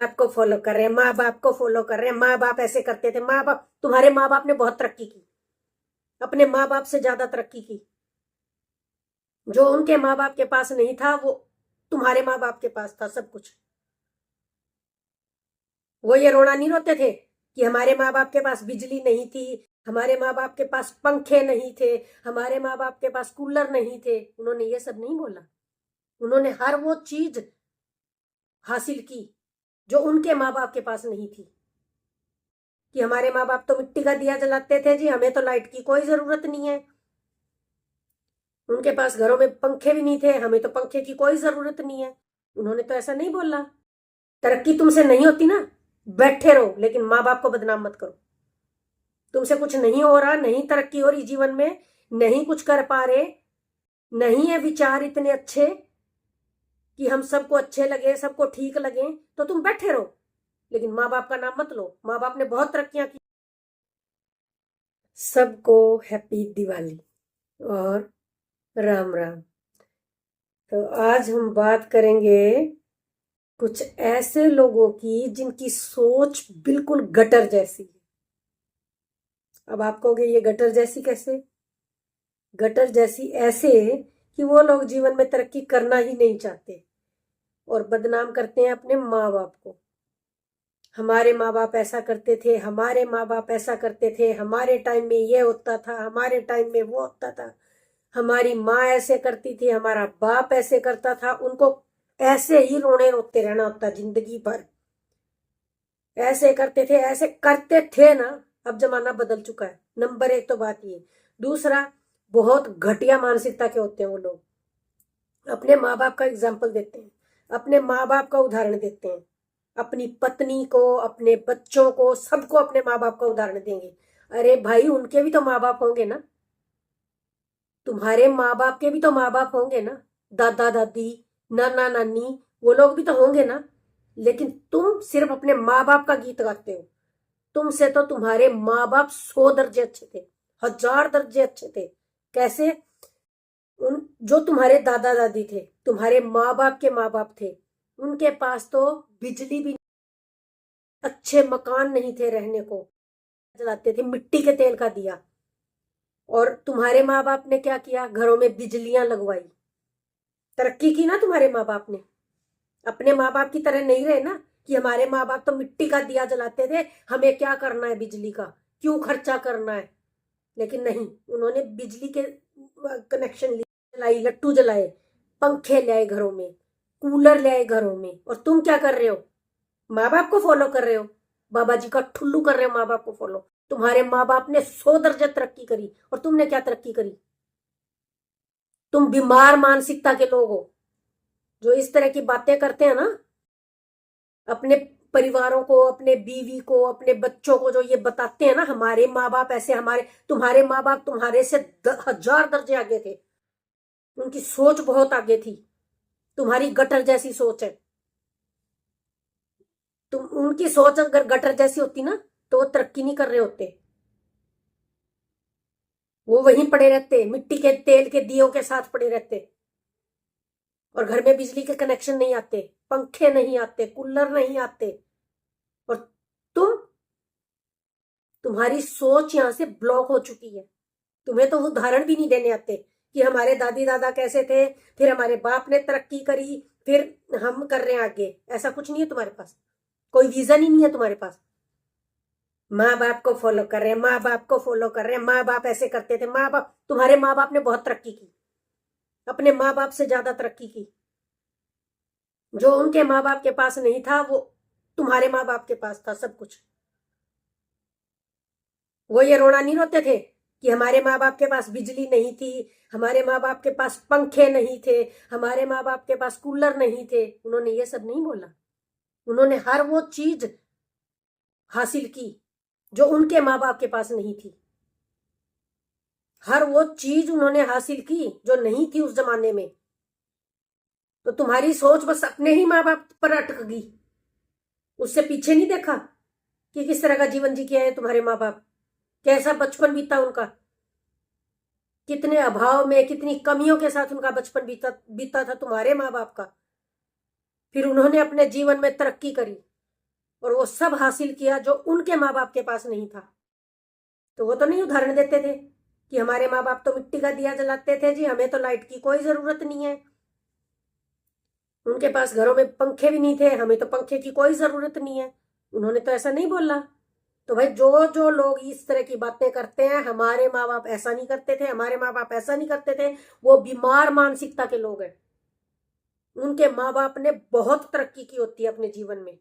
आपको फॉलो कर रहे हैं, माँ बाप को फॉलो कर रहे हैं। माँ बाप ऐसे करते थे, माँ बाप, तुम्हारे माँ बाप ने बहुत तरक्की की, अपने माँ बाप से ज्यादा तरक्की की। जो उनके माँ बाप के पास नहीं था वो तुम्हारे माँ बाप के पास था सब कुछ। वो ये रोना नहीं रोते थे कि हमारे माँ बाप के पास बिजली नहीं थी, हमारे माँ बाप के पास पंखे नहीं थे, हमारे माँ बाप के पास कूलर नहीं थे। उन्होंने ये सब नहीं बोला। उन्होंने हर वो चीज हासिल की जो उनके माँ बाप के पास नहीं थी। कि हमारे माँ बाप तो मिट्टी का दिया जलाते थे जी, हमें तो लाइट की कोई जरूरत नहीं है। उनके पास घरों में पंखे भी नहीं थे, हमें तो पंखे की कोई जरूरत नहीं है। उन्होंने तो ऐसा नहीं बोला। तरक्की तुमसे नहीं होती ना, बैठे रहो, लेकिन माँ बाप को बदनाम मत करो। तुमसे कुछ नहीं हो रहा, नहीं तरक्की हो रही जीवन में, नहीं कुछ कर पा रहे, नहीं है विचार इतने अच्छे कि हम सबको अच्छे लगे, सबको ठीक लगे, तो तुम बैठे रहो, लेकिन माँ बाप का नाम मत लो। माँ बाप ने बहुत तरक्कियां की। सबको हैप्पी दिवाली और राम राम। तो आज हम बात करेंगे कुछ ऐसे लोगों की जिनकी सोच बिल्कुल गटर जैसी है। अब आप कहोगे ये गटर जैसी कैसे? गटर जैसी ऐसे कि वो लोग जीवन में तरक्की करना ही नहीं चाहते और बदनाम करते हैं अपने माँ बाप को। हमारे माँ बाप ऐसा करते थे, हमारे माँ बाप ऐसा करते थे, हमारे टाइम में ये होता था, हमारे टाइम में वो होता था, हमारी माँ ऐसे करती थी, हमारा बाप ऐसे करता था। उनको ऐसे ही रोने रोते रहना होता जिंदगी भर। ऐसे करते थे, ऐसे करते थे ना। अब जमाना बदल चुका है, नंबर एक तो बात ये। दूसरा, बहुत घटिया मानसिकता के होते हैं वो लोग। अपने माँ बाप का एग्जाम्पल देते हैं, अपने माँ बाप का उदाहरण देते हैं, अपनी पत्नी को, अपने बच्चों को, सबको अपने माँ बाप का उदाहरण देंगे। अरे भाई, उनके भी तो माँ बाप होंगे ना, तुम्हारे माँ बाप के भी तो माँ बाप होंगे ना, दादा दादी, नाना नानी, वो लोग भी तो होंगे ना। लेकिन तुम सिर्फ अपने माँ बाप का गीत गाते हो। तुमसे तो तुम्हारे माँ बाप 100 दर्जे अच्छे थे, 1000 दर्जे अच्छे थे। कैसे? उन जो तुम्हारे दादा दादी थे, तुम्हारे माँ बाप के माँ बाप थे, उनके पास तो बिजली भी, अच्छे मकान नहीं थे रहने को, जलाते थे मिट्टी के तेल का दिया। और तुम्हारे माँ बाप ने क्या किया? घरों में बिजलियां लगवाई, तरक्की की ना तुम्हारे माँ बाप ने। अपने माँ बाप की तरह नहीं रहे ना कि हमारे माँ बाप तो मिट्टी का दिया जलाते थे, हमें क्या करना है बिजली का, क्यों खर्चा करना है। लेकिन नहीं, उन्होंने बिजली के कनेक्शन जलाई, लट्टू जलाए, पंखे लाए घरों में, कूलर लाए घरों में। और तुम क्या कर रहे हो? माँ बाप को फॉलो कर रहे हो, बाबा जी का ठुल्लू कर रहे हो माँ बाप को फॉलो। तुम्हारे माँ बाप ने 100 दर्जे तरक्की करी और तुमने क्या तरक्की करी? तुम बीमार मानसिकता के लोग हो जो इस तरह की बातें करते हैं ना। अपने परिवारों को, अपने बीवी को, अपने बच्चों को जो ये बताते हैं ना, हमारे माँ बाप ऐसे, हमारे, तुम्हारे माँ बाप तुम्हारे से 1000 दर्जे आगे थे। उनकी सोच बहुत आगे थी, तुम्हारी गटर जैसी सोच है। तुम, उनकी सोच अगर गटर जैसी होती ना तो वो तरक्की नहीं कर रहे होते। वो वहीं पड़े रहते, मिट्टी के तेल के दियों के साथ पड़े रहते। और घर में बिजली के कनेक्शन नहीं आते, पंखे नहीं आते, कूलर नहीं आते। और तुम, तुम्हारी सोच यहां से ब्लॉक हो चुकी है। तुम्हें तो उदाहरण भी नहीं देने आते कि हमारे दादी दादा कैसे थे, फिर हमारे बाप ने तरक्की करी, फिर हम कर रहे हैं आगे। ऐसा कुछ नहीं है तुम्हारे पास, कोई विजन ही नहीं है तुम्हारे पास। माँ बाप को फॉलो कर रहे हैं, माँ बाप को फॉलो कर रहे हैं, माँ बाप ऐसे करते थे, माँ बाप, तुम्हारे माँ बाप ने बहुत तरक्की की, अपने माँ बाप से ज्यादा तरक्की की। जो उनके माँ बाप के पास नहीं था वो तुम्हारे माँ बाप के पास था सब कुछ। वो ये रोना नहीं रोते थे कि हमारे माँ बाप के पास बिजली नहीं थी, हमारे माँ बाप के पास पंखे नहीं थे, हमारे माँ बाप के पास कूलर नहीं थे। उन्होंने ये सब नहीं बोला। उन्होंने हर वो चीज हासिल की जो उनके माँ बाप के पास नहीं थी। हर वो चीज उन्होंने हासिल की जो नहीं थी उस जमाने में। तो तुम्हारी सोच बस अपने ही माँ बाप पर अटक गई, उससे पीछे नहीं देखा कि किस तरह का जीवन जी किया है तुम्हारे माँ बाप, कैसा बचपन बीता उनका, कितने अभाव में, कितनी कमियों के साथ उनका बचपन बीता बीता था तुम्हारे माँ बाप का। फिर उन्होंने अपने जीवन में तरक्की करी। और वो सब हासिल किया जो उनके माँ बाप के पास नहीं था। तो वो तो नहीं उदाहरण देते थे कि हमारे माँ बाप तो मिट्टी का दिया जलाते थे जी, हमें तो लाइट की कोई जरूरत नहीं है। उनके पास घरों में पंखे भी नहीं थे, हमें तो पंखे की कोई जरूरत नहीं है। उन्होंने तो ऐसा नहीं बोला। तो भाई जो जो लोग इस तरह की बातें करते हैं, हमारे माँ बाप ऐसा नहीं करते थे, हमारे माँ बाप ऐसा नहीं करते थे, वो बीमार मानसिकता के लोग हैं। उनके माँ बाप ने बहुत तरक्की की होती है अपने जीवन में,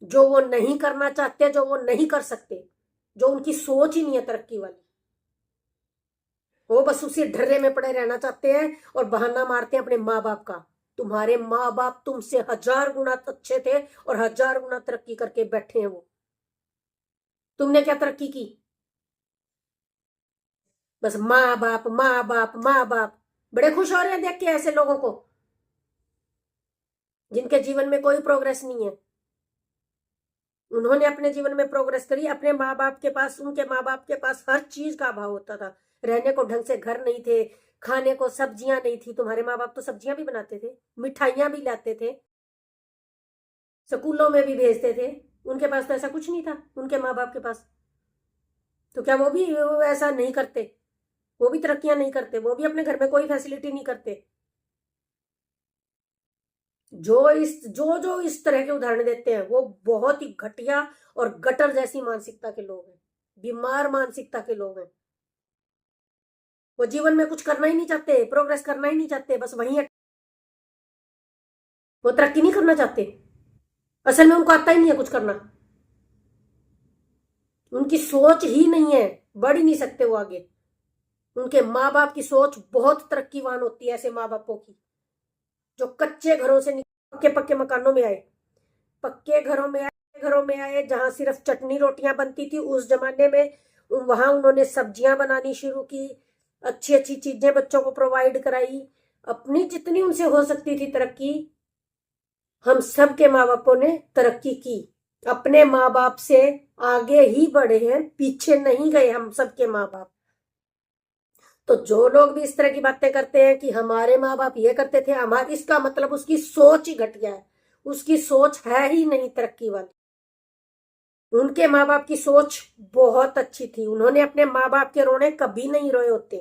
जो वो नहीं करना चाहते, जो वो नहीं कर सकते, जो उनकी सोच ही नहीं है तरक्की वाली। वो बस उसी ढर्रे में पड़े रहना चाहते हैं और बहाना मारते हैं अपने माँ बाप का। तुम्हारे माँ बाप तुमसे 1000 गुना अच्छे थे और 1000 गुना तरक्की करके बैठे हैं। वो तुमने क्या तरक्की की? बस माँ बाप माँ बाप माँ बाप। बड़े खुश हो रहे हैं देख के ऐसे लोगों को जिनके जीवन में कोई प्रोग्रेस नहीं है। उन्होंने अपने जीवन में प्रोग्रेस करी। अपने माँ बाप के पास, उनके माँ बाप के पास हर चीज का अभाव होता था। रहने को ढंग से घर नहीं थे, खाने को सब्जियां नहीं थी। तुम्हारे माँ बाप तो सब्जियां भी बनाते थे, मिठाइयां भी लाते थे, स्कूलों में भी भेजते थे। उनके पास तो ऐसा कुछ नहीं था, उनके माँ बाप के पास। तो क्या वो भी ऐसा नहीं करते? वो भी तरक्कियां नहीं करते? वो भी अपने घर में कोई फैसिलिटी नहीं करते? जो इस तरह के उदाहरण देते हैं वो बहुत ही घटिया और गटर जैसी मानसिकता के लोग हैं, बीमार मानसिकता के लोग हैं। वो जीवन में कुछ करना ही नहीं चाहते, प्रोग्रेस करना ही नहीं चाहते, बस वहीं वो तरक्की नहीं करना चाहते। असल में उनको आता ही नहीं है कुछ करना। उनकी सोच ही नहीं है, बढ़ ही नहीं सकते वो आगे। उनके माँ बाप की सोच बहुत तरक्कीवान होती है, ऐसे माँ बापों की जो कच्चे घरों से पक्के पक्के मकानों में आए, पक्के घरों में आए जहां सिर्फ चटनी रोटियां बनती थी उस जमाने में। वहां उन्होंने सब्जियां बनानी शुरू की, अच्छी अच्छी चीजें बच्चों को प्रोवाइड कराई, अपनी जितनी उनसे हो सकती थी तरक्की। हम सब के माँ बापों ने तरक्की की, अपने माँ बाप से आगे ही बढ़े हैं, पीछे नहीं गए हम सब के माँ बाप। तो जो लोग भी इस तरह की बातें करते हैं कि हमारे माँ बाप ये करते थे, हमारे, इसका मतलब उसकी सोच ही घटिया है। उसकी सोच है ही नहीं तरक्की वाली। उनके माँ बाप की सोच बहुत अच्छी थी। उन्होंने अपने माँ बाप के रोने कभी नहीं रोए होते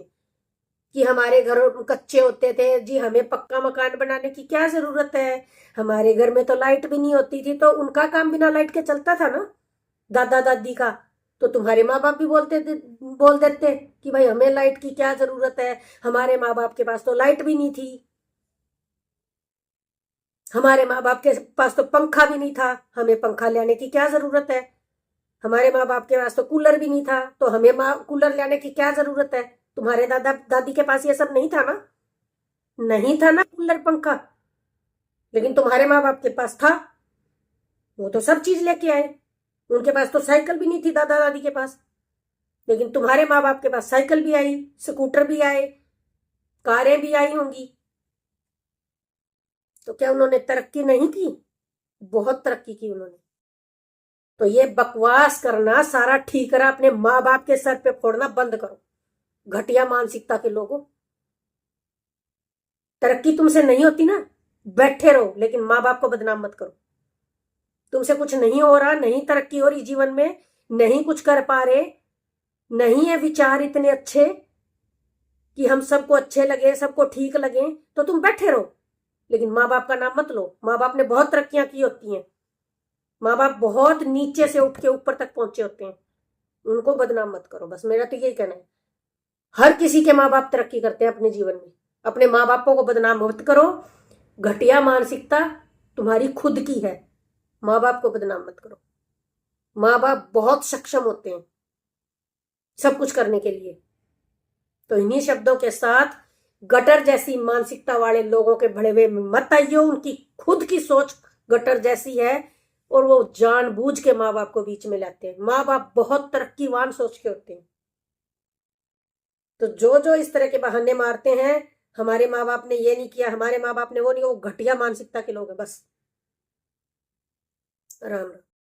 कि हमारे घर कच्चे होते थे जी, हमें पक्का मकान बनाने की क्या जरूरत है, हमारे घर में तो लाइट भी नहीं होती थी। तो उनका काम बिना लाइट के चलता था ना, दादा दादी का। तो तुम्हारे माँ बाप भी बोल देते कि भाई हमें लाइट की क्या जरूरत है, हमारे माँ बाप के पास तो लाइट भी नहीं थी, हमारे माँ बाप के पास तो पंखा भी नहीं था, हमें पंखा लाने की क्या जरूरत है, हमारे माँ बाप के पास तो कूलर भी नहीं था, तो हमें कूलर लाने की क्या जरूरत है। तुम्हारे दादा दादी के पास ये सब नहीं था ना, नहीं था ना कूलर पंखा, लेकिन तुम्हारे माँ बाप के पास था। वो तो सब चीज लेके आए। उनके पास तो साइकिल भी नहीं थी दादा दादी के पास, लेकिन तुम्हारे माँ बाप के पास साइकिल भी आई, स्कूटर भी आए, कारें भी आई होंगी। तो क्या उन्होंने तरक्की नहीं की? बहुत तरक्की की उन्होंने। तो ये बकवास करना, सारा ठीकरा अपने माँ बाप के सर पे फोड़ना बंद करो, घटिया मानसिकता के लोगों। तरक्की तुमसे नहीं होती ना, बैठे रहो, लेकिन माँ बाप को बदनाम मत करो। तुमसे कुछ नहीं हो रहा, नहीं तरक्की हो रही जीवन में, नहीं कुछ कर पा रहे, नहीं है विचार इतने अच्छे कि हम सबको अच्छे लगे, सबको ठीक लगे, तो तुम बैठे रहो, लेकिन माँ बाप का नाम मत लो। माँ बाप ने बहुत तरक्कियां की होती हैं, माँ बाप बहुत नीचे से उठ के ऊपर तक पहुंचे होते हैं, उनको बदनाम मत करो। बस मेरा तो यही कहना है। हर किसी के माँ बाप तरक्की करते हैं अपने जीवन में, अपने माँ बापों को बदनाम मत करो। घटिया मानसिकता तुम्हारी खुद की है, माँ बाप को बदनाम मत करो। माँ बाप बहुत सक्षम होते हैं सब कुछ करने के लिए। तो इन्हीं शब्दों के साथ गटर जैसी मानसिकता वाले लोगों के भड़वे में मत आइयो। उनकी खुद की सोच गटर जैसी है और वो जानबूझ के माँ बाप को बीच में लाते हैं। माँ बाप बहुत तरक्कीवान सोच के होते हैं। तो जो जो इस तरह के बहाने मारते हैं, हमारे माँ बाप ने ये नहीं किया, हमारे माँ बाप ने वो नहीं, वो घटिया मानसिकता के लोग हैं बस। राम राम।